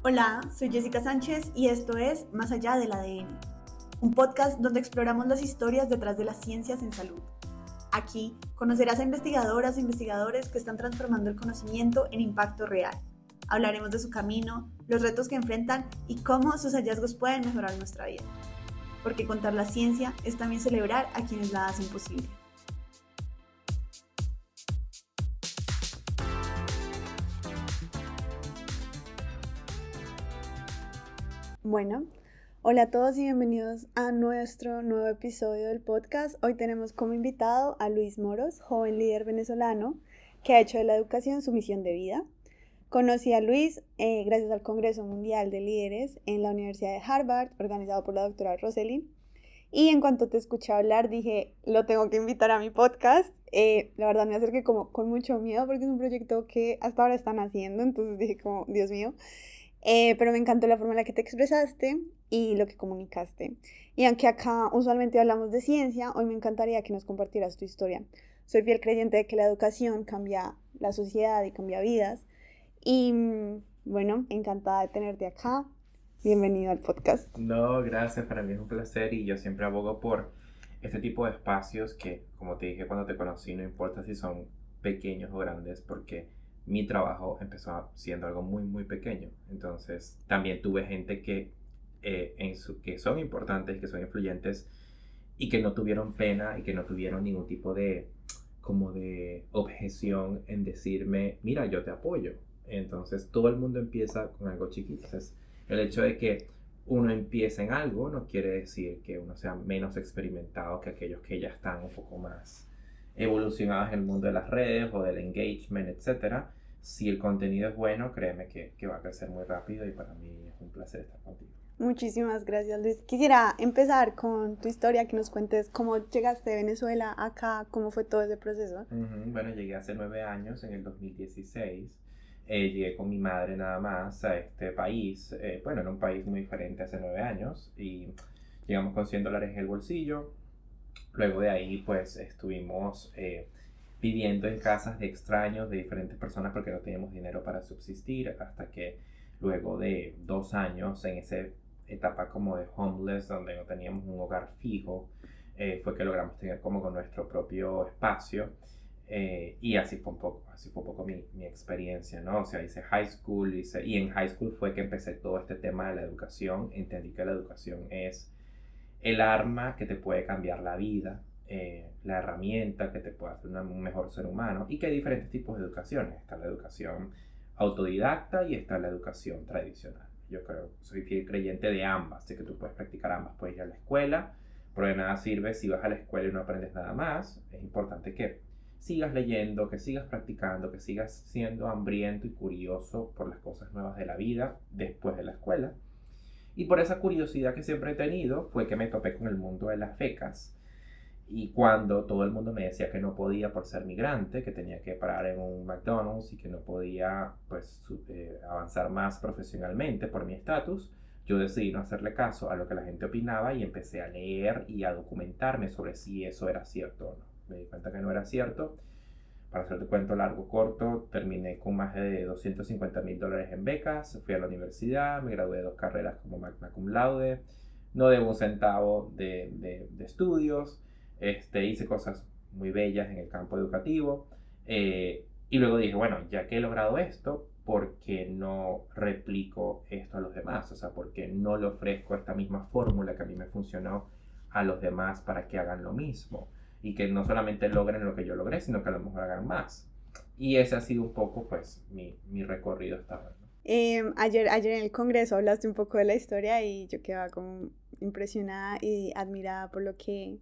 Hola, soy Jessica Sánchez y esto es Más allá del ADN, un podcast donde exploramos las historias detrás de las ciencias en salud. Aquí conocerás a investigadoras e investigadores que están transformando el conocimiento en impacto real. Hablaremos de su camino, los retos que enfrentan y cómo sus hallazgos pueden mejorar nuestra vida. Porque contar la ciencia es también celebrar a quienes la hacen posible. Bueno, hola a todos y bienvenidos a nuestro nuevo episodio del podcast. Hoy tenemos como invitado a Luis Moros, joven líder venezolano que ha hecho de la educación su misión de vida. Conocí a Luis gracias al Congreso Mundial de Líderes en la Universidad de Harvard, organizado por la doctora Rosselin. Y en cuanto te escuché hablar, dije, lo tengo que invitar a mi podcast. La verdad me acerqué como con mucho miedo porque es un proyecto que hasta ahora están haciendo, entonces dije como, Dios mío. Pero me encantó la forma en la que te expresaste y lo que comunicaste. Y aunque acá usualmente hablamos de ciencia, hoy me encantaría que nos compartieras tu historia. Soy fiel creyente de que la educación cambia la sociedad y cambia vidas. Y bueno, encantada de tenerte acá. Bienvenido al podcast. No, gracias, para mí es un placer y yo siempre abogo por este tipo de espacios que, como te dije cuando te conocí, no importa si son pequeños o grandes, porque mi trabajo empezó siendo algo muy, muy pequeño. Entonces, también tuve gente que son importantes, que son influyentes y que no tuvieron pena y que no tuvieron ningún tipo de objeción en decirme, mira, yo te apoyo. Entonces, todo el mundo empieza con algo chiquito. Entonces, el hecho de que uno empiece en algo no quiere decir que uno sea menos experimentado que aquellos que ya están un poco más evolucionados en el mundo de las redes o del engagement, etc. Si el contenido es bueno, créeme que va a crecer muy rápido y para mí es un placer estar contigo. Muchísimas gracias, Luis. Quisiera empezar con tu historia, que nos cuentes cómo llegaste de Venezuela acá, cómo fue todo ese proceso. Bueno, llegué hace 9 años, en el 2016. Llegué con mi madre nada más a este país. Bueno, era un país muy diferente hace 9 años y llegamos con $100 en el bolsillo. Luego de ahí, pues estuvimos viviendo en casas de extraños, de diferentes personas, porque no teníamos dinero para subsistir, hasta que luego de 2 años en esa etapa como de homeless, donde no teníamos un hogar fijo, fue que logramos tener como con nuestro propio espacio. Y así fue un poco mi experiencia, ¿no? O sea, hice high school, y en high school fue que empecé todo este tema de la educación. Entendí que la educación es el arma que te puede cambiar la vida, la herramienta que te puede hacer un mejor ser humano, y que hay diferentes tipos de educaciones. Está la educación autodidacta y está la educación tradicional. Yo creo, soy fiel creyente de ambas, de que tú puedes practicar ambas. Puedes ir a la escuela, pero de nada sirve si vas a la escuela y no aprendes nada más. Es importante que sigas leyendo, que sigas practicando, que sigas siendo hambriento y curioso por las cosas nuevas de la vida después de la escuela. Y por esa curiosidad que siempre he tenido fue que me topé con el mundo de las becas. Y cuando todo el mundo me decía que no podía por ser migrante, que tenía que parar en un McDonald's y que no podía pues, avanzar más profesionalmente por mi estatus, yo decidí no hacerle caso a lo que la gente opinaba y empecé a leer y a documentarme sobre si eso era cierto o no. Me di cuenta que no era cierto. Para hacerte cuento largo corto, terminé con más de $250,000 en becas, fui a la universidad, me gradué de 2 carreras como magna cum laude, no debo un centavo de estudios, hice cosas muy bellas en el campo educativo, y luego dije, bueno, ya que he logrado esto, ¿por qué no replico esto a los demás? O sea, ¿por qué no le ofrezco esta misma fórmula que a mí me funcionó a los demás para que hagan lo mismo? Y que no solamente logren lo que yo logré, sino que a lo mejor hagan más. Y ese ha sido un poco, pues, mi recorrido hasta ahora, ¿no? Ayer en el Congreso hablaste un poco de la historia y yo quedaba como impresionada y admirada por lo que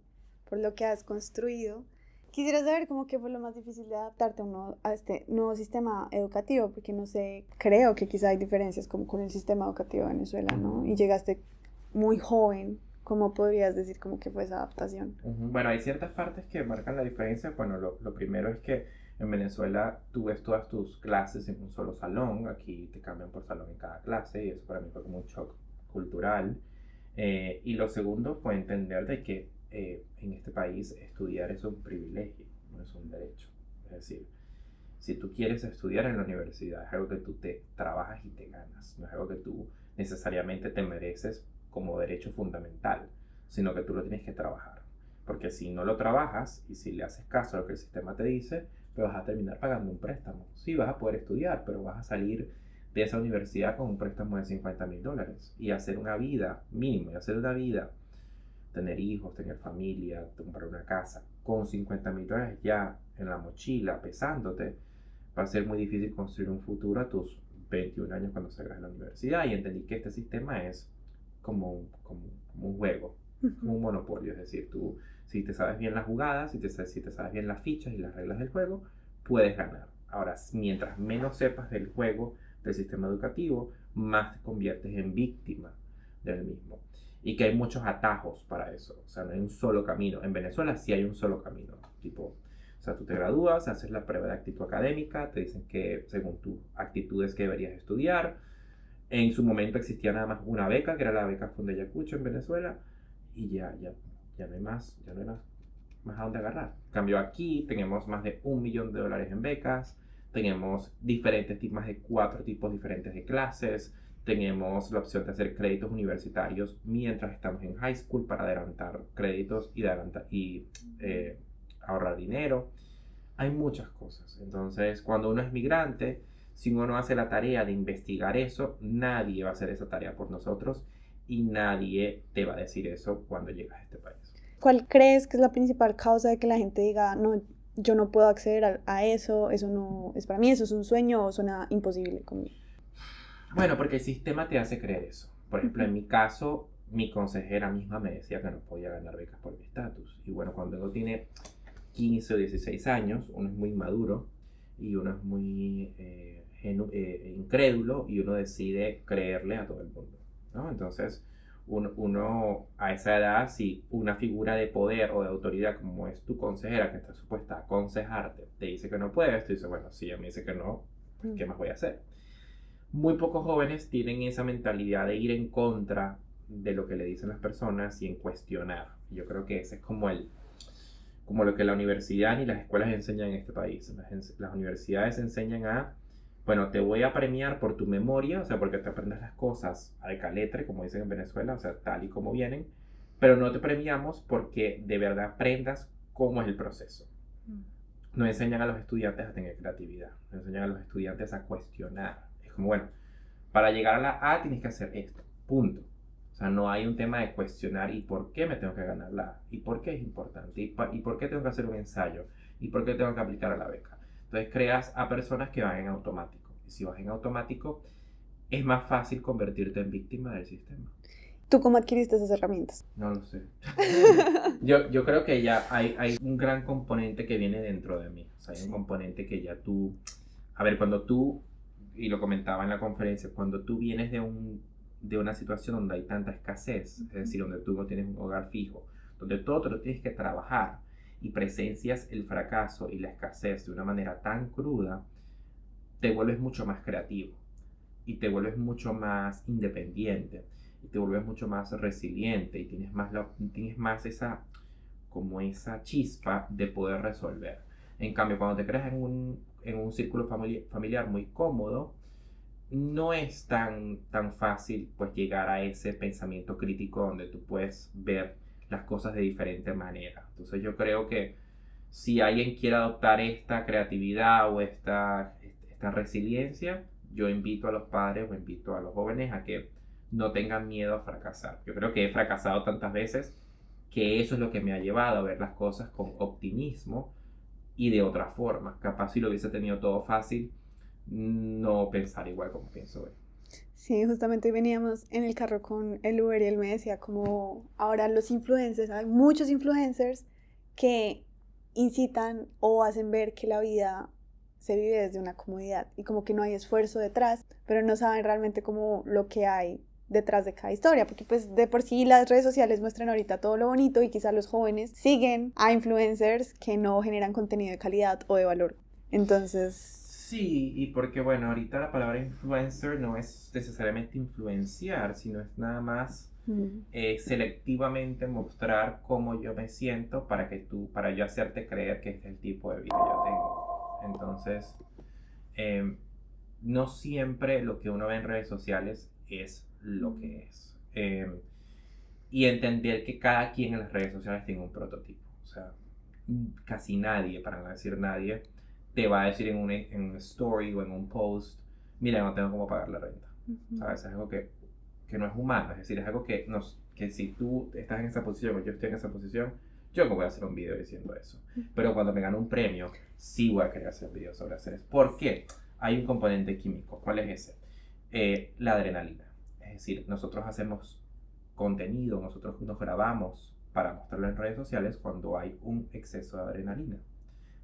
has construido. Quisiera saber cómo que fue lo más difícil de adaptarte a este nuevo sistema educativo, porque no sé, creo que quizá hay diferencias como con el sistema educativo de Venezuela, ¿no? Y llegaste muy joven. ¿Cómo podrías decir cómo que fue esa adaptación? Bueno, hay ciertas partes que marcan la diferencia. Bueno, lo primero es que en Venezuela tú ves todas tus clases en un solo salón. Aquí te cambian por salón en cada clase y eso para mí fue como un shock cultural. Y lo segundo fue entender de que en este país estudiar es un privilegio, no es un derecho. Es decir, Si tú quieres estudiar en la universidad, es algo que tú te trabajas y te ganas, no es algo que tú necesariamente te mereces como derecho fundamental, sino que tú lo tienes que trabajar. Porque si no lo trabajas y si le haces caso a lo que el sistema te dice, pues vas a terminar pagando un préstamo. Sí, vas a poder estudiar, pero vas a salir de esa universidad con un préstamo de $50,000 y hacer una vida, mínimo, y hacer una vida, tener hijos, tener familia, comprar una casa, con $50,000 ya en la mochila, pesándote, va a ser muy difícil construir un futuro a tus 21 años cuando salgas de la universidad. Y entendí que este sistema es como un juego, como un monopolio. Es decir, tú, si te sabes bien las jugadas, si te sabes bien las fichas y las reglas del juego, puedes ganar. Ahora, mientras menos sepas del juego, del sistema educativo, más te conviertes en víctima del mismo. Y que hay muchos atajos para eso. O sea, no hay un solo camino. En Venezuela sí hay un solo camino. Tipo, o sea, tú te gradúas, haces la prueba de actitud académica, te dicen que según tus actitudes que deberías estudiar. En su momento existía nada más una beca, que era la beca Fondeyacucho en Venezuela, y ya no hay más, ya no hay más a dónde agarrar. En cambio, aquí tenemos más de $1 millón en becas, tenemos más de 4 tipos diferentes de clases, tenemos la opción de hacer créditos universitarios mientras estamos en high school para adelantar créditos y ahorrar dinero. Hay muchas cosas. Entonces, cuando uno es migrante, si uno no hace la tarea de investigar eso, nadie va a hacer esa tarea por nosotros y nadie te va a decir eso cuando llegas a este país. ¿Cuál crees que es la principal causa de que la gente diga, no, yo no puedo acceder a eso no es para mí, eso es un sueño o suena imposible conmigo? Bueno, porque el sistema te hace creer eso. Por ejemplo, en mi caso, mi consejera misma me decía que no podía ganar becas por mi estatus. Y bueno, cuando uno tiene 15 o 16 años, uno es muy maduro y uno es muy incrédulo y uno decide creerle a todo el mundo, ¿no? Entonces, uno a esa edad, si una figura de poder o de autoridad como es tu consejera, que está supuesta a aconsejarte, te dice que no puedes, tú dices, bueno, si ella me dice que no, ¿qué más voy a hacer? Muy pocos jóvenes tienen esa mentalidad de ir en contra de lo que le dicen las personas y en cuestionar. Yo creo que ese es como lo que la universidad y las escuelas enseñan en este país. Las universidades enseñan bueno, te voy a premiar por tu memoria, o sea, porque te aprendas las cosas al caletre, como dicen en Venezuela, o sea, tal y como vienen, pero no te premiamos porque de verdad aprendas cómo es el proceso. No enseñan a los estudiantes a tener creatividad, no enseñan a los estudiantes a cuestionar. Es como, bueno, para llegar a la A tienes que hacer esto, punto. O sea, no hay un tema de cuestionar y por qué me tengo que ganar la A, y por qué es importante, y por qué tengo que hacer un ensayo, y por qué tengo que aplicar a la beca. Entonces creas a personas que van en automático. Y si vas en automático, es más fácil convertirte en víctima del sistema. ¿Tú cómo adquiriste esas herramientas? No lo sé. yo creo que ya hay un gran componente que viene dentro de mí. O sea, hay un componente que ya tú... A ver, cuando tú, y lo comentaba en la conferencia, cuando tú vienes de una situación donde hay tanta escasez, es decir, donde tú no tienes un hogar fijo, donde todo te lo tienes que trabajar y presencias el fracaso y la escasez de una manera tan cruda, te vuelves mucho más creativo y te vuelves mucho más independiente y te vuelves mucho más resiliente y tienes más esa chispa de poder resolver. En cambio, cuando te creas en un círculo familiar muy cómodo, no es tan fácil pues llegar a ese pensamiento crítico donde tú puedes ver las cosas de diferente manera. Entonces yo creo que si alguien quiere adoptar esta creatividad o esta resiliencia, yo invito a los padres o invito a los jóvenes a que no tengan miedo a fracasar. Yo creo que he fracasado tantas veces que eso es lo que me ha llevado a ver las cosas con optimismo y de otra forma. Capaz si lo hubiese tenido todo fácil, no pensar igual como pienso hoy. Sí, justamente veníamos en el carro con el Uber y él me decía como ahora los influencers, hay muchos influencers que incitan o hacen ver que la vida se vive desde una comodidad y como que no hay esfuerzo detrás, pero no saben realmente como lo que hay detrás de cada historia, porque pues de por sí las redes sociales muestran ahorita todo lo bonito y quizás los jóvenes siguen a influencers que no generan contenido de calidad o de valor. Entonces... Sí, y porque bueno, ahorita la palabra influencer no es necesariamente influenciar, sino es nada más selectivamente mostrar cómo yo me siento para yo hacerte creer que este es el tipo de vida que yo tengo. Entonces, no siempre lo que uno ve en redes sociales es lo que es. Y entender que cada quien en las redes sociales tiene un prototipo. O sea, casi nadie, para no decir nadie, te va a decir en un story o en un post, mira, no tengo cómo pagar la renta. ¿Sabes? Es algo que no es humano. Es decir, es algo que si tú estás en esa posición o yo estoy en esa posición, yo no voy a hacer un video diciendo eso. Pero cuando me gano un premio, sí voy a querer hacer un video sobre hacer eso. ¿Por qué? Hay un componente químico. ¿Cuál es ese? La adrenalina. Es decir, nosotros hacemos contenido, nosotros nos grabamos para mostrarlo en redes sociales cuando hay un exceso de adrenalina.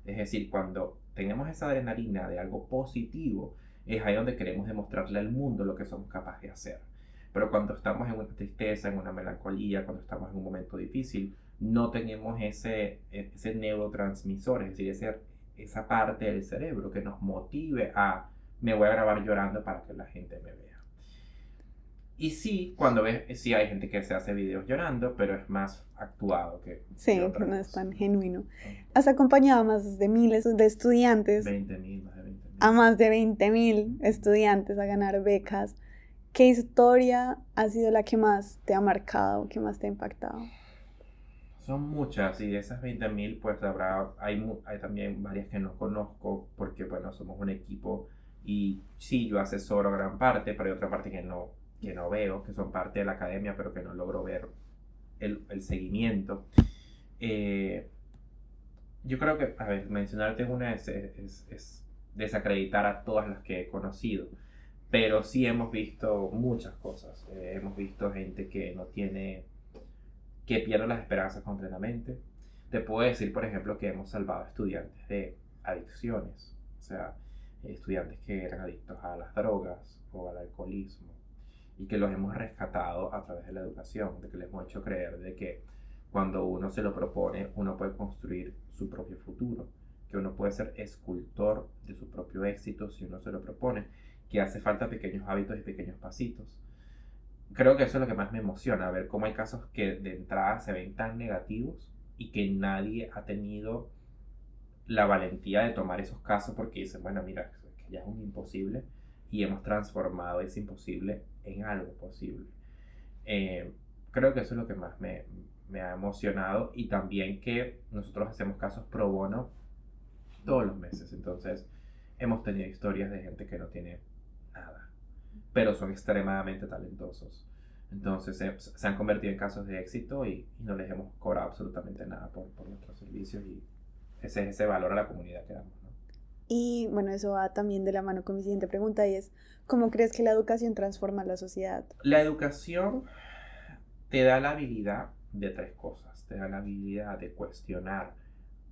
Es decir, cuando tenemos esa adrenalina de algo positivo, es ahí donde queremos demostrarle al mundo lo que somos capaces de hacer. Pero cuando estamos en una tristeza, en una melancolía, cuando estamos en un momento difícil, no tenemos ese neurotransmisor, es decir, esa parte del cerebro que nos motive a me voy a grabar llorando para que la gente me vea. Y sí, cuando ves, sí hay gente que se hace videos llorando, pero es más actuado que sí, que no es tan genuino. Has acompañado a más de miles de estudiantes. 20.000, más de 20.000. A más de 20.000 estudiantes a ganar becas. ¿Qué historia ha sido la que más te ha marcado, que más te ha impactado? Son muchas, y de esas 20.000, pues hay también varias que no conozco, porque bueno, somos un equipo, y sí, yo asesoro gran parte, pero hay otra parte que no veo, que son parte de la academia, pero que no logro ver el seguimiento. Yo creo que, a ver, mencionarte una es desacreditar a todas las que he conocido, pero sí hemos visto muchas cosas. Hemos visto gente que pierde las esperanzas completamente. Te puedo decir, por ejemplo, que hemos salvado estudiantes de adicciones, o sea, estudiantes que eran adictos a las drogas o al alcoholismo, y que los hemos rescatado a través de la educación, de que les hemos hecho creer de que cuando uno se lo propone, uno puede construir su propio futuro, que uno puede ser escultor de su propio éxito si uno se lo propone, que hace falta pequeños hábitos y pequeños pasitos. Creo que eso es lo que más me emociona, ver cómo hay casos que de entrada se ven tan negativos y que nadie ha tenido la valentía de tomar esos casos porque dicen, bueno, mira, que ya es un imposible, y hemos transformado ese imposible en algo posible. Creo que eso es lo que más me ha emocionado, y también que nosotros hacemos casos pro bono todos los meses. Entonces hemos tenido historias de gente que no tiene nada, pero son extremadamente talentosos. Entonces se han convertido en casos de éxito, y no les hemos cobrado absolutamente nada por nuestros servicios, y ese es ese valor a la comunidad que damos, ¿no? Y bueno, eso va también de la mano con mi siguiente pregunta, y es, ¿cómo crees que la educación transforma la sociedad? La educación te da la habilidad de tres cosas. Te da la habilidad de cuestionar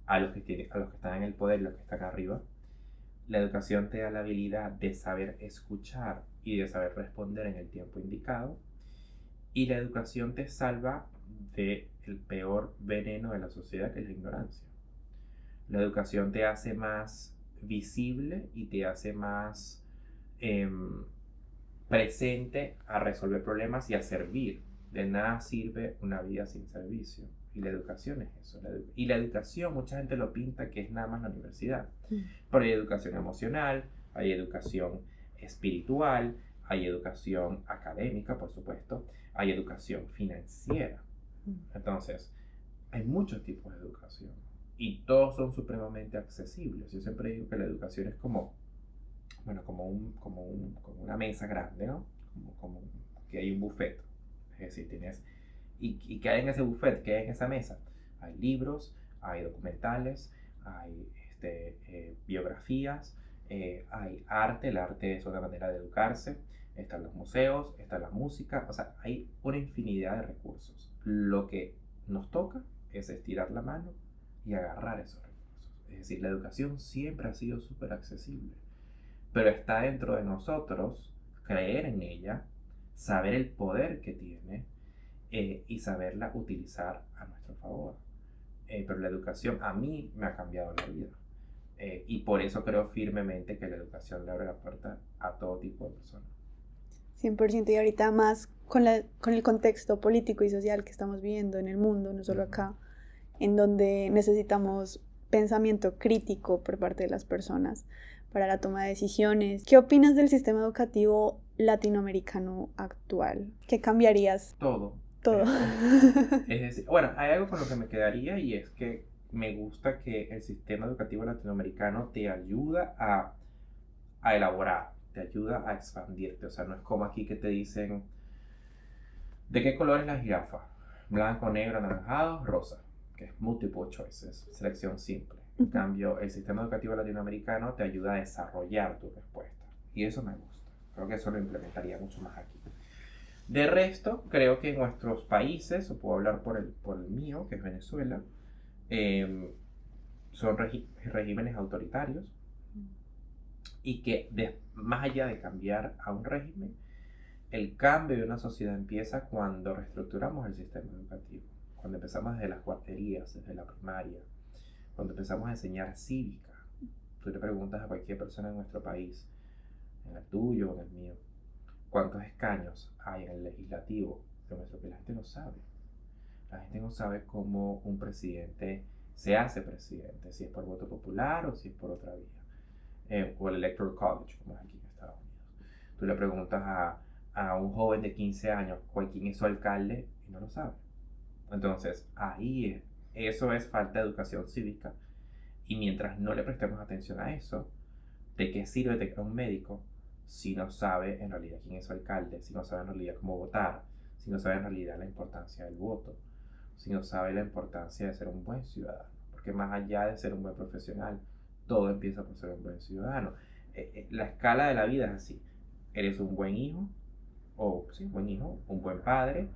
a los que están en el poder y los que están arriba. La educación te da la habilidad de saber escuchar y de saber responder en el tiempo indicado. Y la educación te salva del peor veneno de la sociedad, que es la ignorancia. La educación te hace más visible y te hace más presente a resolver problemas y a servir. De nada sirve una vida sin servicio. Y la educación es eso. Y la educación, mucha gente lo pinta que es nada más la universidad. Pero hay educación emocional, hay educación espiritual, hay educación académica, por supuesto, hay educación financiera. Entonces, hay muchos tipos de educación, y todos son supremamente accesibles. Yo siempre digo que la educación es como una mesa grande, ¿no? Como que hay un buffet. Es decir, ¿y qué hay en ese buffet? ¿Qué hay en esa mesa? Hay libros, hay documentales, hay biografías, hay arte. El arte es una manera de educarse. Están los museos, está la música. O sea, hay una infinidad de recursos. Lo que nos toca es estirar la mano y agarrar esos recursos. Es decir, la educación siempre ha sido súper accesible, pero está dentro de nosotros creer en ella, saber el poder que tiene, y saberla utilizar a nuestro favor. Pero la educación a mí me ha cambiado la vida, y por eso creo firmemente que la educación le abre la puerta a todo tipo de personas. 100%, y ahorita más con el contexto político y social que estamos viviendo en el mundo, no solo acá, en donde necesitamos pensamiento crítico por parte de las personas. para la toma de decisiones. ¿Qué opinas del sistema educativo latinoamericano actual? ¿Qué cambiarías? Todo. Todo. Es decir, bueno, hay algo con lo que me quedaría y es que me gusta que el sistema educativo latinoamericano te ayuda a elaborar, te ayuda a expandirte. O sea, no es como aquí que te dicen, ¿de qué color es la jirafa? Blanco, negro, anaranjado, rosa, que es multiple choices, selección simple. En cambio, el sistema educativo latinoamericano te ayuda a desarrollar tu respuesta. Y eso me gusta. Creo que eso lo implementaría mucho más aquí. De resto, creo que en nuestros países, o puedo hablar por el mío, que es Venezuela, son regímenes autoritarios y que más allá de cambiar a un régimen, el cambio de una sociedad empieza cuando reestructuramos el sistema educativo, cuando empezamos desde las guarderías, desde la primaria, cuando empezamos a enseñar cívica. Tú le preguntas a cualquier persona en nuestro país, en el tuyo o en el mío, ¿cuántos escaños hay en el legislativo de nuestro país? La gente no sabe. La gente no sabe cómo un presidente se hace presidente, si es por voto popular o si es por otra vía. O el Electoral College, como es aquí en Estados Unidos. Tú le preguntas a un joven de 15 años quién es su alcalde y no lo sabe. Entonces, eso es falta de educación cívica. Y mientras no le prestemos atención a eso, ¿de qué sirve tener un médico si no sabe en realidad quién es su alcalde, si no sabe en realidad cómo votar, si no sabe en realidad la importancia del voto, si no sabe la importancia de ser un buen ciudadano? Porque más allá de ser un buen profesional, todo empieza por ser un buen ciudadano. La escala de la vida es así. Eres un buen hijo, un buen padre,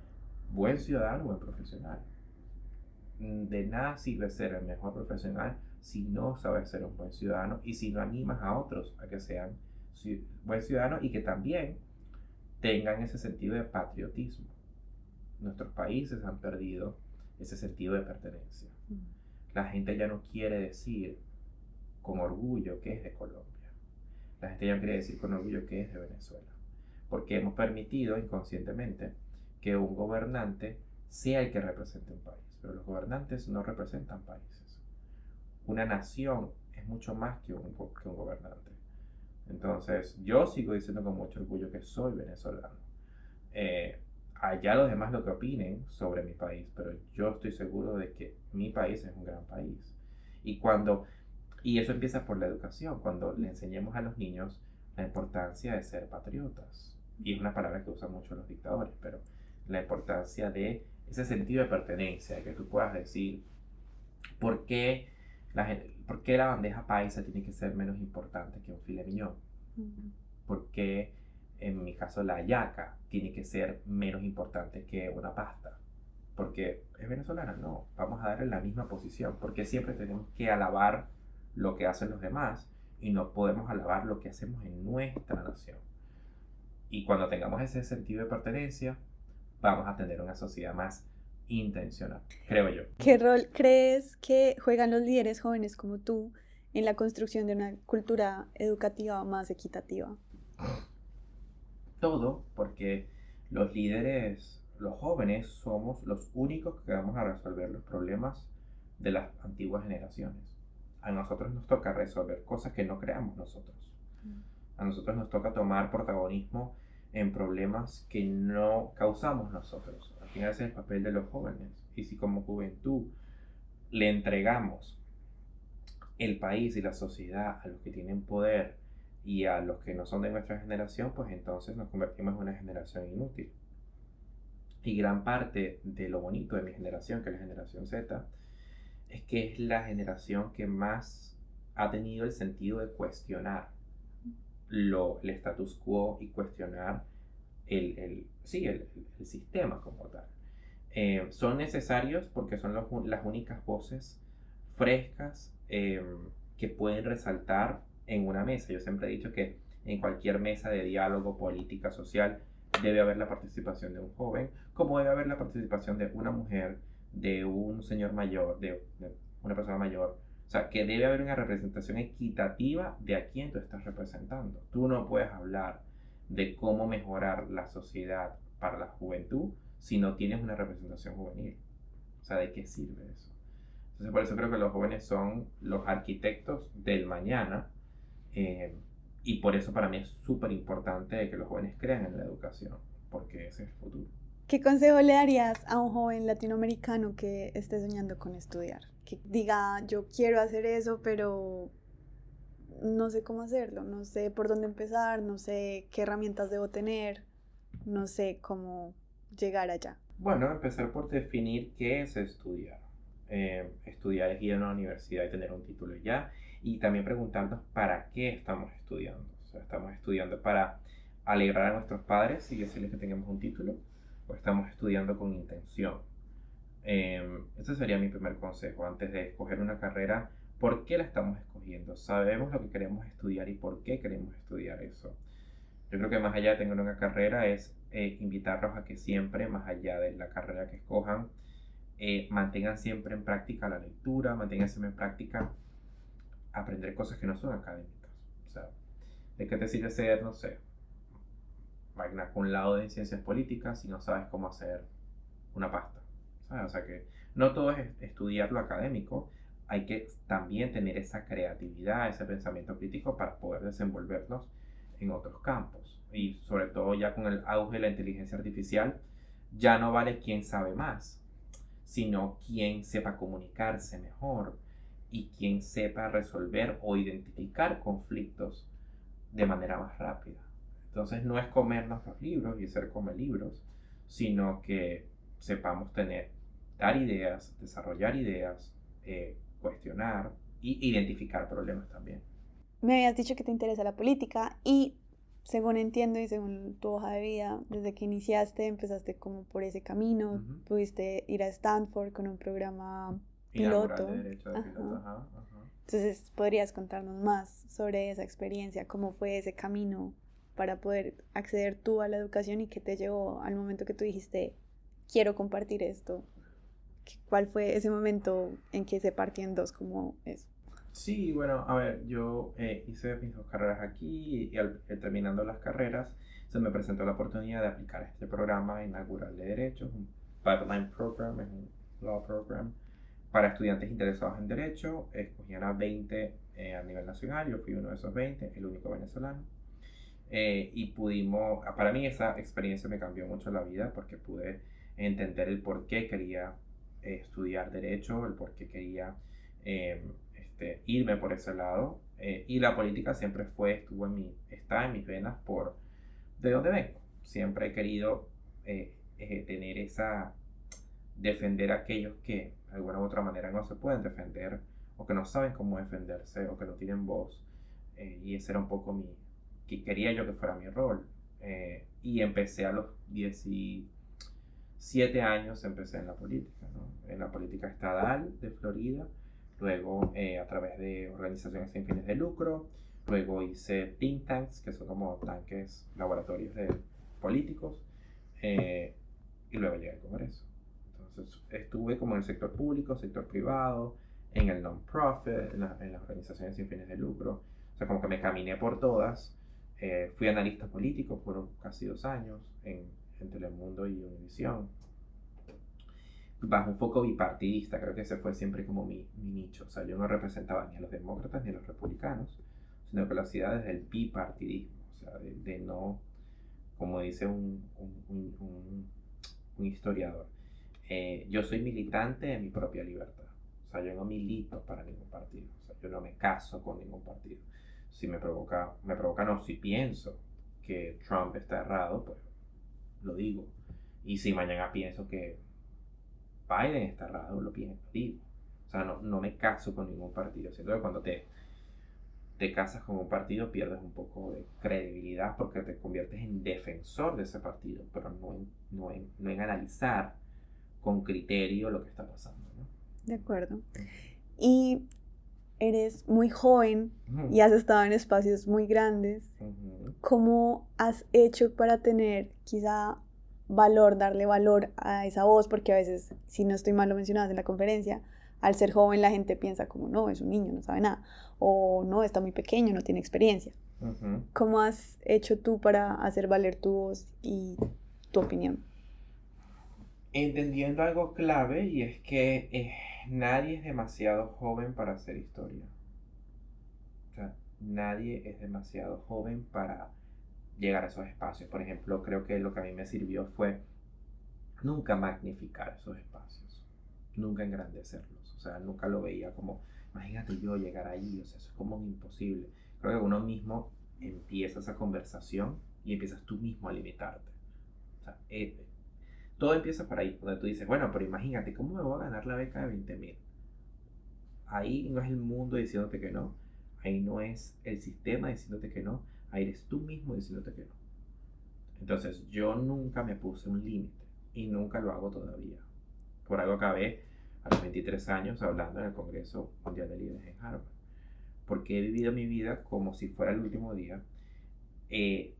buen ciudadano, buen profesional. De nada sirve ser el mejor profesional si no sabes ser un buen ciudadano y si no animas a otros a que sean buen ciudadanos y que también tengan ese sentido de patriotismo. Nuestros países han perdido ese sentido de pertenencia. La gente ya no quiere decir con orgullo que es de Colombia. La gente ya no quiere decir con orgullo que es de Venezuela. Porque hemos permitido inconscientemente que un gobernante sea el que represente un país. Pero los gobernantes no representan países. Una nación es mucho más que un gobernante. Entonces, yo sigo diciendo con mucho orgullo que soy venezolano. Allá los demás lo que opinen sobre mi país, pero yo estoy seguro de que mi país es un gran país. Y eso empieza por la educación, cuando le enseñemos a los niños la importancia de ser patriotas. Y es una palabra que usan mucho los dictadores, pero la importancia de ese sentido de pertenencia, de que tú puedas decir por qué la bandeja paisa tiene que ser menos importante que un filet mignon. ¿Por qué, en mi caso, la hallaca tiene que ser menos importante que una pasta? Porque es venezolana, no. Vamos a darle la misma posición. Porque siempre tenemos que alabar lo que hacen los demás y no podemos alabar lo que hacemos en nuestra nación. Y cuando tengamos ese sentido de pertenencia, vamos a tener una sociedad más intencional, creo yo. ¿Qué rol crees que juegan los líderes jóvenes como tú en la construcción de una cultura educativa más equitativa? Todo, porque los líderes, los jóvenes, somos los únicos que vamos a resolver los problemas de las antiguas generaciones. A nosotros nos toca resolver cosas que no creamos nosotros. A nosotros nos toca tomar protagonismo en problemas que no causamos nosotros. Al final ese es el papel de los jóvenes. Y si como juventud le entregamos el país y la sociedad a los que tienen poder y a los que no son de nuestra generación, pues entonces nos convertimos en una generación inútil. Y gran parte de lo bonito de mi generación, que es la generación Z, es que es la generación que más ha tenido el sentido de cuestionar el status quo y cuestionar el sistema como tal. Son necesarios porque son las únicas voces frescas que pueden resaltar en una mesa. Yo siempre he dicho que en cualquier mesa de diálogo, política, social, debe haber la participación de un joven, como debe haber la participación de una mujer, de un señor mayor, de una persona mayor. O sea, que debe haber una representación equitativa de a quién tú estás representando. Tú no puedes hablar de cómo mejorar la sociedad para la juventud si no tienes una representación juvenil. O sea, ¿de qué sirve eso? Entonces, por eso creo que los jóvenes son los arquitectos del mañana Eh, y por eso para mí es súper importante que los jóvenes crean en la educación, porque ese es el futuro. ¿Qué consejo le darías a un joven latinoamericano que esté soñando con estudiar? Que diga, yo quiero hacer eso, pero no sé cómo hacerlo, no sé por dónde empezar, no sé qué herramientas debo tener, no sé cómo llegar allá. Bueno, empezar por definir qué es estudiar. Estudiar es ir a una universidad y tener un título ya. Y también preguntarnos para qué estamos estudiando. O sea, ¿estamos estudiando para alegrar a nuestros padres y decirles que tengamos un título? ¿O estamos estudiando con intención? Ese sería mi primer consejo. Antes de escoger una carrera, ¿por qué la estamos escogiendo? ¿Sabemos lo que queremos estudiar y por qué queremos estudiar eso? Yo creo que más allá de tener una carrera es invitarlos a que siempre, más allá de la carrera que escojan, mantengan siempre en práctica la lectura, mantengan siempre en práctica aprender cosas que no son académicas. O sea, ¿de qué te sirve ser, no sé, magna cum laude en ciencias políticas si no sabes cómo hacer una pasta? ¿Sabes? O sea que no todo es estudiar lo académico, hay que también tener esa creatividad, ese pensamiento crítico para poder desenvolvernos en otros campos. Y sobre todo ya con el auge de la inteligencia artificial, ya no vale quién sabe más, sino quien sepa comunicarse mejor y quien sepa resolver o identificar conflictos de manera más rápida. Entonces no es comernos los libros y ser come libros, sino que sepamos dar ideas, desarrollar ideas, cuestionar y identificar problemas también. Me habías dicho que te interesa la política y según entiendo y según tu hoja de vida, desde que iniciaste empezaste como por ese camino, Ujú. pudiste ir a Stanford con un programa Inaugural de piloto. Derecho de Piloto, Ajá. ajá, ajá. Entonces, ¿podrías contarnos más sobre esa experiencia? ¿Cómo fue ese camino para poder acceder tú a la educación y qué te llevó al momento que tú dijiste, quiero compartir esto? ¿Cuál fue ese momento en que se partió en dos como eso? Sí, bueno, a ver, yo hice mis dos carreras aquí y terminando las carreras se me presentó la oportunidad de aplicar este programa inaugural de Derecho, un Pipeline Program, es un Law Program para estudiantes interesados en Derecho. Escogían a 20 a nivel nacional, yo fui uno de esos 20, el único venezolano. Y pudimos, para mí esa experiencia me cambió mucho la vida porque pude entender el por qué quería estudiar derecho, el por qué quería irme por ese lado. Y la política siempre está en mis venas por de dónde vengo. Siempre he querido tener defender a aquellos que de alguna u otra manera no se pueden defender o que no saben cómo defenderse o que no tienen voz. Y ese era un poco que quería yo que fuera mi rol. Y empecé a los 17 años, empecé en la política, ¿no? En la política estatal de Florida, luego a través de organizaciones sin fines de lucro, luego hice think tanks, que son como tanques, laboratorios de políticos, y luego llegué al Congreso. Entonces estuve como en el sector público, sector privado, en el non-profit, en las organizaciones sin fines de lucro. O sea, como que me caminé por todas. Fui analista político por casi 2 años en Telemundo y Univisión. Bajo un foco bipartidista, creo que ese fue siempre como mi nicho. O sea, yo no representaba ni a los demócratas ni a los republicanos, sino que lo hacía desde el bipartidismo. O sea, de no, como dice un historiador, yo soy militante de mi propia libertad. O sea, yo no milito para ningún partido. O sea, yo no me caso con ningún partido. Si me provoca no, si pienso que Trump está errado, pues lo digo. Y si mañana pienso que Biden está errado, lo digo. O sea, no me caso con ningún partido. Siento que cuando te casas con un partido pierdes un poco de credibilidad porque te conviertes en defensor de ese partido, pero no en analizar con criterio lo que está pasando, ¿no? De acuerdo. Y eres muy joven y Uh-huh. has estado en espacios muy grandes. Uh-huh. ¿Cómo has hecho para tener quizá valor, darle valor a esa voz? Porque a veces, si no estoy mal, lo mencionabas en la conferencia, al ser joven la gente piensa como, no, es un niño, no sabe nada, o no, está muy pequeño, no tiene experiencia. Uh-huh. ¿Cómo has hecho tú para hacer valer tu voz y tu opinión? Entendiendo algo clave y es que nadie es demasiado joven para hacer historia. O sea, nadie es demasiado joven para llegar a esos espacios. Por ejemplo, creo que lo que a mí me sirvió fue nunca magnificar esos espacios, nunca engrandecerlos. O sea, nunca lo veía como, imagínate yo llegar ahí, o sea, eso es como un imposible. Creo que uno mismo empieza esa conversación y empiezas tú mismo a limitarte. O sea, todo empieza por ahí, donde tú dices, bueno, pero imagínate, ¿cómo me voy a ganar la beca de 20.000? Ahí no es el mundo diciéndote que no, ahí no es el sistema diciéndote que no, ahí eres tú mismo diciéndote que no. Entonces yo nunca me puse un límite y nunca lo hago todavía. Por algo acabé a los 23 años hablando en el Congreso Mundial de Líderes en Harvard. Porque he vivido mi vida como si fuera el último día, eh,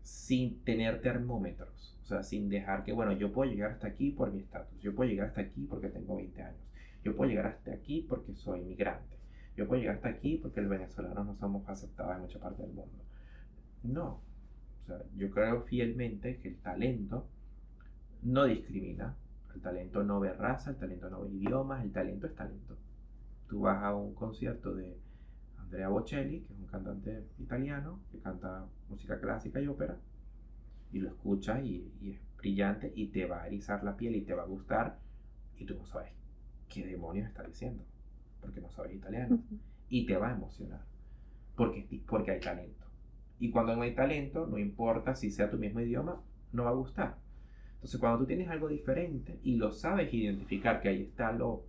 sin tener termómetros. O sea, sin dejar que, bueno, yo puedo llegar hasta aquí por mi estatus, yo puedo llegar hasta aquí porque tengo 20 años, yo puedo llegar hasta aquí porque soy migrante, yo puedo llegar hasta aquí porque los venezolanos no somos aceptados en mucha parte del mundo. No, o sea, yo creo fielmente que el talento no discrimina, el talento no ve raza, el talento no ve idiomas, el talento es talento. Tú vas a un concierto de Andrea Bocelli, que es un cantante italiano que canta música clásica y ópera, y lo escuchas y es brillante y te va a erizar la piel y te va a gustar y tú no sabes qué demonios está diciendo porque no sabes italiano y te va a emocionar porque hay talento. Y cuando no hay talento, no importa si sea tu mismo idioma, no va a gustar. Entonces, cuando tú tienes algo diferente y lo sabes identificar, que ahí está lo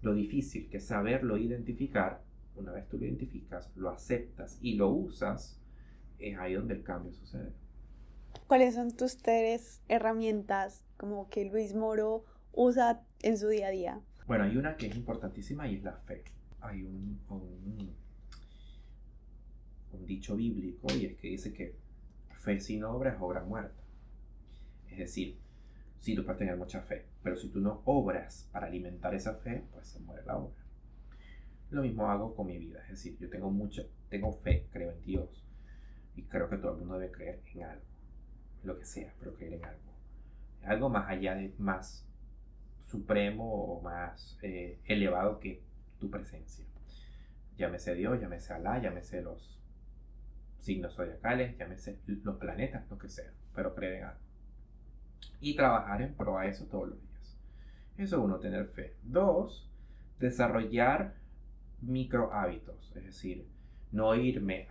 difícil, que es saberlo identificar, una vez tú lo identificas, lo aceptas y lo usas, es ahí donde el cambio sucede. ¿Cuáles son tus tres herramientas como que Luis Moro usa en su día a día? Bueno, hay una que es importantísima y es la fe. Hay un dicho bíblico y es que dice que fe sin obra es obra muerta. Es decir, sí, tú puedes tener mucha fe, pero si tú no obras para alimentar esa fe, pues se muere la obra. Lo mismo hago con mi vida, es decir, yo tengo fe, creo en Dios y creo que todo el mundo debe creer en algo, lo que sea, pero creer en algo. Algo más allá de más supremo o más elevado que tu presencia. Llámese Dios, llámese Alá, llámese los signos zodiacales, llámese los planetas, lo que sea, pero creer en algo. Y trabajar en pro a eso todos los días. Eso uno, tener fe. Dos, desarrollar micro hábitos, es decir, no irme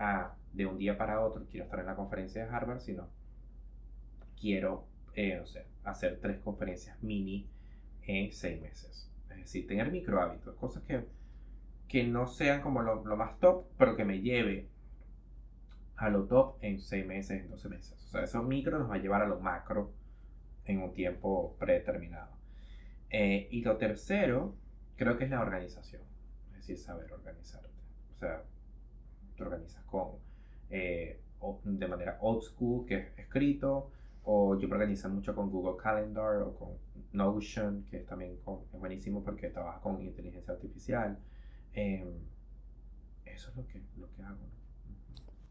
de un día para otro, quiero estar en la conferencia de Harvard, sino quiero, no sé, hacer 3 conferencias mini en 6 meses. Es decir, tener micro hábitos, cosas que no sean como lo más top, pero que me lleve a lo top en 6 meses, en 12 meses. O sea, esos micro nos va a llevar a lo macro en un tiempo predeterminado. Y lo tercero, creo que es la organización. Es decir, saber organizarte. O sea, te organizas de manera old school, que es escrito, o yo me organizo mucho con Google Calendar o con Notion, que también es buenísimo porque trabaja con inteligencia artificial. Eso es lo que hago, ¿no?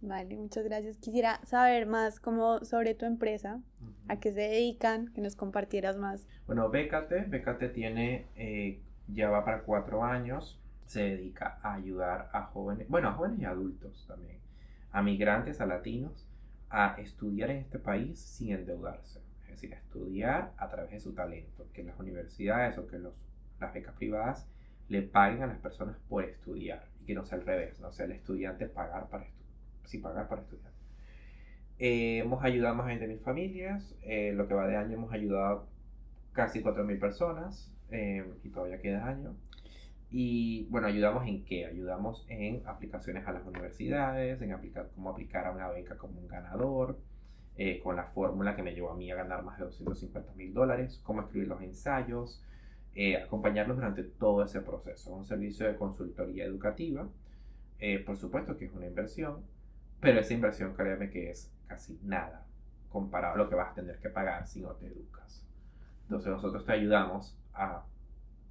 Vale, muchas gracias. Quisiera saber más como sobre tu empresa, a qué se dedican, que nos compartieras más. Bueno, Bécate tiene, ya va para 4 años, se dedica a ayudar a jóvenes, bueno, a jóvenes y adultos también, a migrantes, a latinos, a estudiar en este país sin endeudarse. Es decir, a estudiar a través de su talento, que las universidades o que las becas privadas le paguen a las personas por estudiar y que no sea al revés, no sea el estudiante pagar para pagar para estudiar. Hemos ayudado a más de 20.000 familias, lo que va de año hemos ayudado casi 4.000 personas y todavía queda año. Y bueno, ¿ayudamos en qué? Ayudamos en aplicaciones a las universidades, en cómo aplicar a una beca como un ganador, con la fórmula que me llevó a mí a ganar más de $250.000, cómo escribir los ensayos, acompañarlos durante todo ese proceso. Un servicio de consultoría educativa, por supuesto que es una inversión, pero esa inversión, créeme que es casi nada comparado a lo que vas a tener que pagar si no te educas. Entonces nosotros te ayudamos a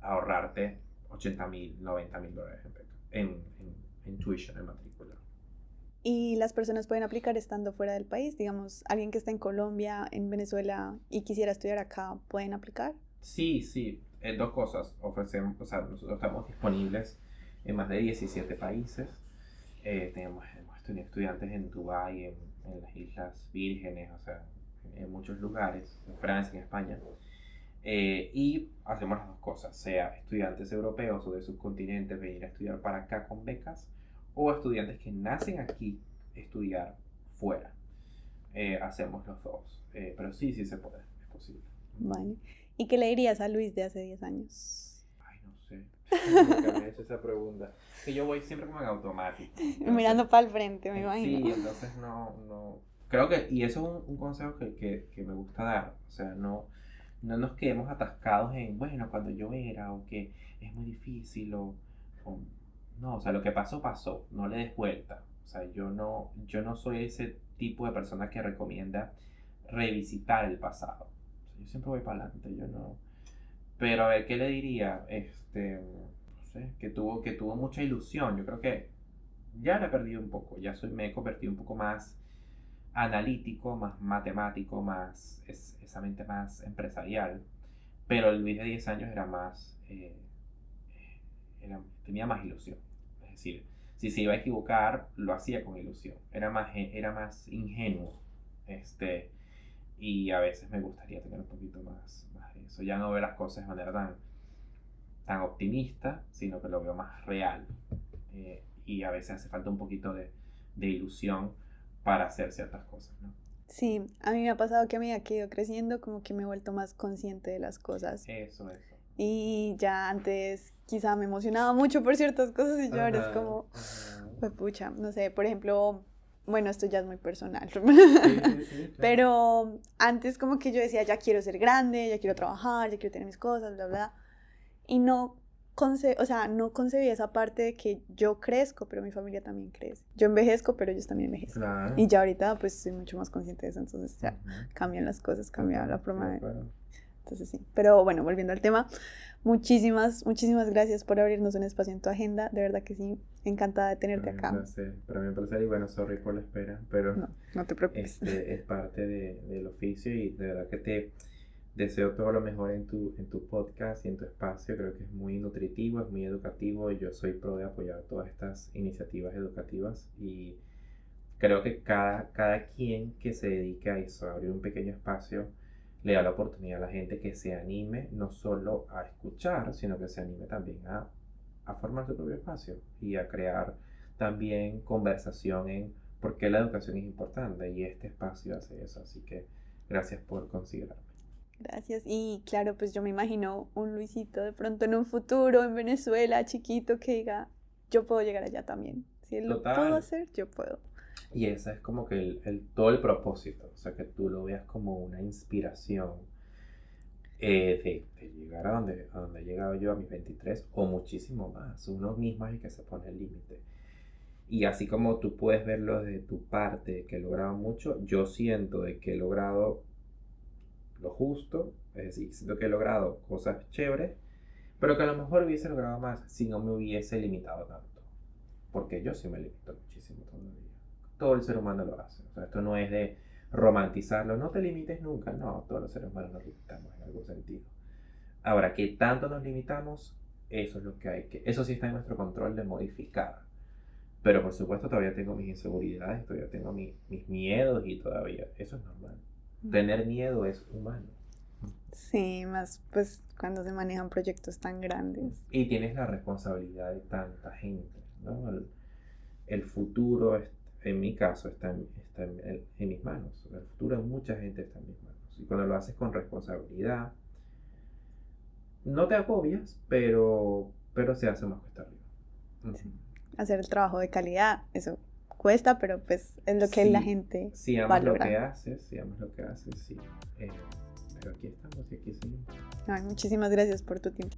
ahorrarte $80.000, $90.000 en tuition, en matrícula. ¿Y las personas pueden aplicar estando fuera del país? Digamos, alguien que está en Colombia, en Venezuela y quisiera estudiar acá, ¿pueden aplicar? Sí, 2 cosas. Ofrecemos, o sea, nosotros estamos disponibles en más de 17 países. Hemos tenido estudiantes en Dubái, en las Islas Vírgenes, o sea, en muchos lugares, en Francia, en España. Y hacemos las dos cosas, sea estudiantes europeos o de subcontinentes venir a estudiar para acá con becas, o estudiantes que nacen aquí estudiar fuera. Hacemos los dos, pero sí, sí se puede, es posible. Vale. ¿Y qué le dirías a Luis de hace 10 años? Ay, no sé, nunca me he hecho esa pregunta. Que yo voy siempre como en automático. Entonces, Mirando para el frente, me imagino. sí, entonces no. Creo que, y eso es un consejo que me gusta dar. O sea, no nos quedemos atascados en, bueno, cuando yo era, o que es muy difícil, o no, o sea, lo que pasó, pasó, no le des vuelta. O sea, yo no soy ese tipo de persona que recomienda revisitar el pasado. O sea, yo siempre voy para adelante, yo no. Pero a ver, ¿qué le diría? No sé, que tuvo mucha ilusión. Yo creo que ya la he perdido un poco, me he convertido un poco más analítico, más matemático, esa mente más empresarial, pero el Luis de 10 años era más, tenía más ilusión, es decir, si se iba a equivocar, lo hacía con ilusión, era más ingenuo, y a veces me gustaría tener un poquito más de eso, ya no ver las cosas de manera tan optimista, sino que lo veo más real, y a veces hace falta un poquito de ilusión para hacer ciertas cosas, ¿no? Sí, a mí me ha pasado que a medida que he ido creciendo, como que me he vuelto más consciente de las cosas. Eso. Y ya antes quizá me emocionaba mucho por ciertas cosas y yo ahora es Ajá, como, ajá. pues pucha, no sé, por ejemplo, bueno, esto ya es muy personal, Sí, claro. pero antes como que yo decía, ya quiero ser grande, ya quiero trabajar, ya quiero tener mis cosas, bla, bla, y no no concebía esa parte de que yo crezco, pero mi familia también crece. Yo envejezco, pero ellos también envejecen. Claro. Y ya ahorita pues soy mucho más consciente de eso, entonces ya Ujú. cambian las cosas, cambia la forma de... acuerdo. Entonces sí, pero bueno, volviendo al tema, muchísimas gracias por abrirnos un espacio en tu agenda, de verdad que sí, encantada de tenerte acá. Para mí un placer y bueno, sorry por la espera, pero No te preocupes. es parte del oficio y de verdad que te deseo todo lo mejor en tu podcast y en tu espacio. Creo que es muy nutritivo, es muy educativo y yo soy pro de apoyar todas estas iniciativas educativas y creo que cada quien que se dedique a eso, a abrir un pequeño espacio, le da la oportunidad a la gente que se anime no solo a escuchar, sino que se anime también a formar su propio espacio y a crear también conversación en por qué la educación es importante y este espacio hace eso. Así que gracias por considerarme. Gracias. Y claro, pues yo me imagino un Luisito de pronto en un futuro en Venezuela, chiquito, que diga, yo puedo llegar allá también. Si él lo puedo hacer, yo puedo. Y ese es como que todo el propósito, o sea, que tú lo veas como una inspiración de llegar a donde he llegado yo a mis 23 o muchísimo más. Uno mismo es el que se pone el límite. Y así como tú puedes verlo de tu parte, que he logrado mucho, yo siento de que he logrado lo justo, es decir, siento que he logrado cosas chéveres, pero que a lo mejor hubiese logrado más si no me hubiese limitado tanto. Porque yo sí me limito muchísimo todavía. Todo el ser humano lo hace. O sea, esto no es de romantizarlo, no te limites nunca. No, todos los seres humanos nos limitamos en algún sentido. Ahora, ¿qué tanto nos limitamos? Eso es lo que eso sí está en nuestro control de modificar. Pero por supuesto todavía tengo mis inseguridades, todavía tengo mis miedos y todavía, eso es normal. Tener miedo es humano. Sí, más pues cuando se manejan proyectos tan grandes. Y tienes la responsabilidad de tanta gente, ¿no? El futuro, en mi caso, está en mis manos. El futuro de mucha gente está en mis manos. Y cuando lo haces con responsabilidad, no te agobias, pero se hace más cuesta arriba. Sí. Hacer el trabajo de calidad, eso cuesta, pero pues es lo que la gente valora. Si amas lo que haces, sí. Pero aquí estamos y aquí seguimos. Ay, muchísimas gracias por tu tiempo.